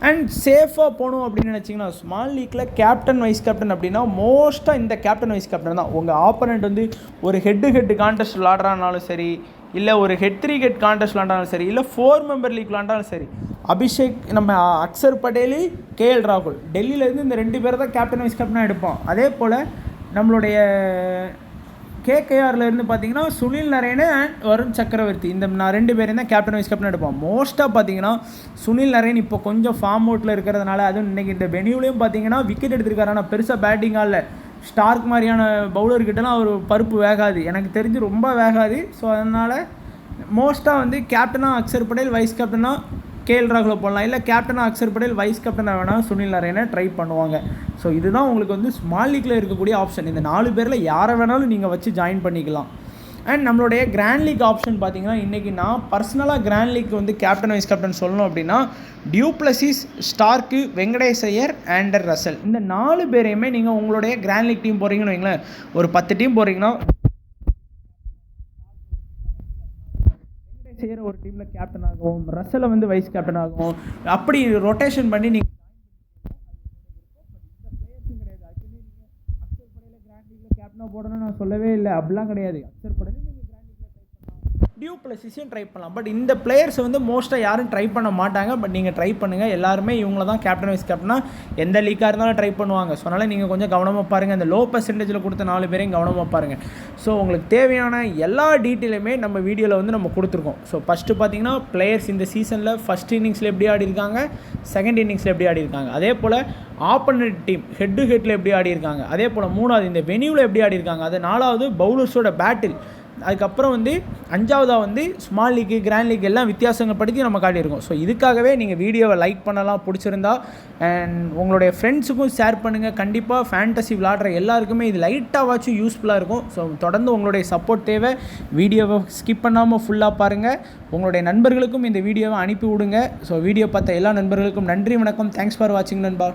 அண்ட் சேஃபாக போகணும் அப்படின்னு நினச்சிங்கன்னா ஸ்மால் லீக்கில் கேப்டன் வைஸ் கேப்டன் அப்படின்னா மோஸ்ட்டாக இந்த கேப்டன் வைஸ் கேப்டன் தான். உங்கள் ஆப்போனண்ட் வந்து ஒரு ஹெட்டு கான்டெஸ்ட் விளாட்றானாலும் சரி, இல்லை ஒரு ஹெட் 3 ஹெட் கான்டெஸ்ட் விளாண்டாலும் சரி, இல்லை 4 மெம்பர் லீக் விளாண்டாலும் சரி, அபிஷேக் நம்ம அக்சர் பட்டேல், கேஎல் ராகுல் டெல்லியிலேருந்து இந்த 2 பேரை தான் கேப்டன் வைஸ் கேப்டனாக எடுப்போம். அதே போல் நம்மளுடைய கேகேஆர்லேருந்து பார்த்தீங்கன்னா சுனில் நரேன் அண்ட் வருண் சக்கரவர்த்தி, இந்த நான் 2 பேரையும் தான் கேப்டன் வைஸ் கேப்டன் எடுப்போம். மோஸ்ட்டாக பார்த்தீங்கன்னா சுனில் நரேன் இப்போ கொஞ்சம் ஃபார்ம் அவுட்டில் இருக்கிறதுனால, அதுவும் இன்றைக்கி இந்த வெனியூலையும் பார்த்தீங்கன்னா விக்கெட் எடுத்திருக்காரு. ஆனால் பெருசாக பேட்டிங்காக இல்லை. ஸ்டார்க் மாதிரியான பவுலர்கிட்டலாம் ஒரு பருப்பு வேகாது, எனக்கு தெரிஞ்சு ரொம்ப வேகாது. ஸோ அதனால் மோஸ்ட்டாக வந்து கேப்டனாக அக்சர் பட்டேல், வைஸ் கேப்டனாக கேஎல் ராகுலை போடலாம். இல்லை கேப்டனாக அக்சர் பட்டேல், வைஸ் கேப்டனாக வேணால் சுனில் நரேனை ட்ரை பண்ணுவாங்க. ஸோ இதுதான் உங்களுக்கு வந்து ஸ்மால் லீக்கில் இருக்கக்கூடிய ஆப்ஷன். இந்த 4 பேரில் யாரை வேணாலும் நீங்கள் வச்சு ஜாயின் பண்ணிக்கலாம். அண்ட் நம்மளுடைய கிராண்ட் லீக் ஆப்ஷன் பார்த்தீங்கன்னா இன்றைக்கி நான் பர்சனலாக கிராண்ட் லீக் வந்து கேப்டன் வைஸ் கேப்டன் சொல்லணும் அப்படின்னா du Plessis, Starc, Venkatesh Iyer, Andre Russell, இந்த 4 பேரையுமே நீங்கள் உங்களுடைய கிராண்ட் லீக் டீம் போகிறீங்கன்னு வைங்களேன். ஒரு 10 டீம் போகிறீங்கன்னா வெங்கடேஷ் ஐயர் ஒரு டீமில் கேப்டன் ஆகும், ரசலை வந்து வைஸ் கேப்டன் ஆகும், அப்படி ரொட்டேஷன் பண்ணி நீங்கள் கேப்டனாக போடணும்னு நான் சொல்லவே இல்லை. அப்படிலாம் கிடையாது. அக்சர் பட்டேல் நீங்கள் கிராண்ட் லீக்ல ட்ரை பண்ணலாம், டியூ பிளஸிஸையும் ட்ரை பண்ணலாம். பட் இந்த பிளேயர்ஸை வந்து மோஸ்ட்டாக யாரும் ட்ரை பண்ண மாட்டாங்க. பட் நீங்கள் ட்ரை பண்ணுங்கள். எல்லாருமே இவங்கள தான் கேப்டன் வைஸ் கேப்டனாக எந்த லீக்காக இருந்தாலும் ட்ரை பண்ணுவாங்க. ஸோ அதனால் நீங்கள் கொஞ்சம் கவனமாக பாருங்கள். அந்த லோ பர்சன்டேஜில் கொடுத்த 4 பேரையும் கவனமாக பாருங்கள். ஸோ உங்களுக்கு தேவையான எல்லா டீட்டெயிலுமே நம்ம வீடியோவில் வந்து நம்ம கொடுத்துருக்கோம். ஸோ ஃபஸ்ட்டு பார்த்தீங்கன்னா பிளேயர்ஸ் இந்த சீசனில் ஃபஸ்ட் இன்னிங்ஸில் எப்படி ஆடி இருக்காங்க, செகண்ட் இன்னிங்ஸில் எப்படி ஆடி இருக்காங்க, அதே போல் ஆப்போனன்ட் டீம் ஹெட்டில் எப்படி ஆடி இருக்காங்க, அதே போல் 3வது இந்த வெனியூவில் எப்படி ஆடி இருக்காங்க, அது 4வது பவுலர்ஸோட பேட்டில், அதுக்கப்புறம் வந்து 5வதாக வந்து ஸ்மால் லீக்கு, கிராண்ட் லீக் எல்லாம் வித்தியாசங்கள் படுத்தி நம்ம காட்டியிருக்கோம். ஸோ இதுக்காகவே நீங்கள் வீடியோவை லைக் பண்ணலாம் பிடிச்சிருந்தா, அண்ட் உங்களுடைய ஃப்ரெண்ட்ஸுக்கும் ஷேர் பண்ணுங்கள். கண்டிப்பாக ஃபேண்டசி விளாடுற எல்லாருக்குமே இது லைட்டாகவாச்சும் யூஸ்ஃபுல்லாக இருக்கும். ஸோ தொடர்ந்து உங்களுடைய சப்போர்ட் தேவை. வீடியோவை ஸ்கிப் பண்ணாமல் ஃபுல்லாக பாருங்கள். உங்களுடைய நண்பர்களுக்கும் இந்த வீடியோவை அனுப்பி விடுங்க. ஸோ வீடியோ பார்த்த எல்லா நண்பர்களுக்கும் நன்றி, வணக்கம். தேங்க்ஸ் ஃபார் வாட்சிங் நண்பா.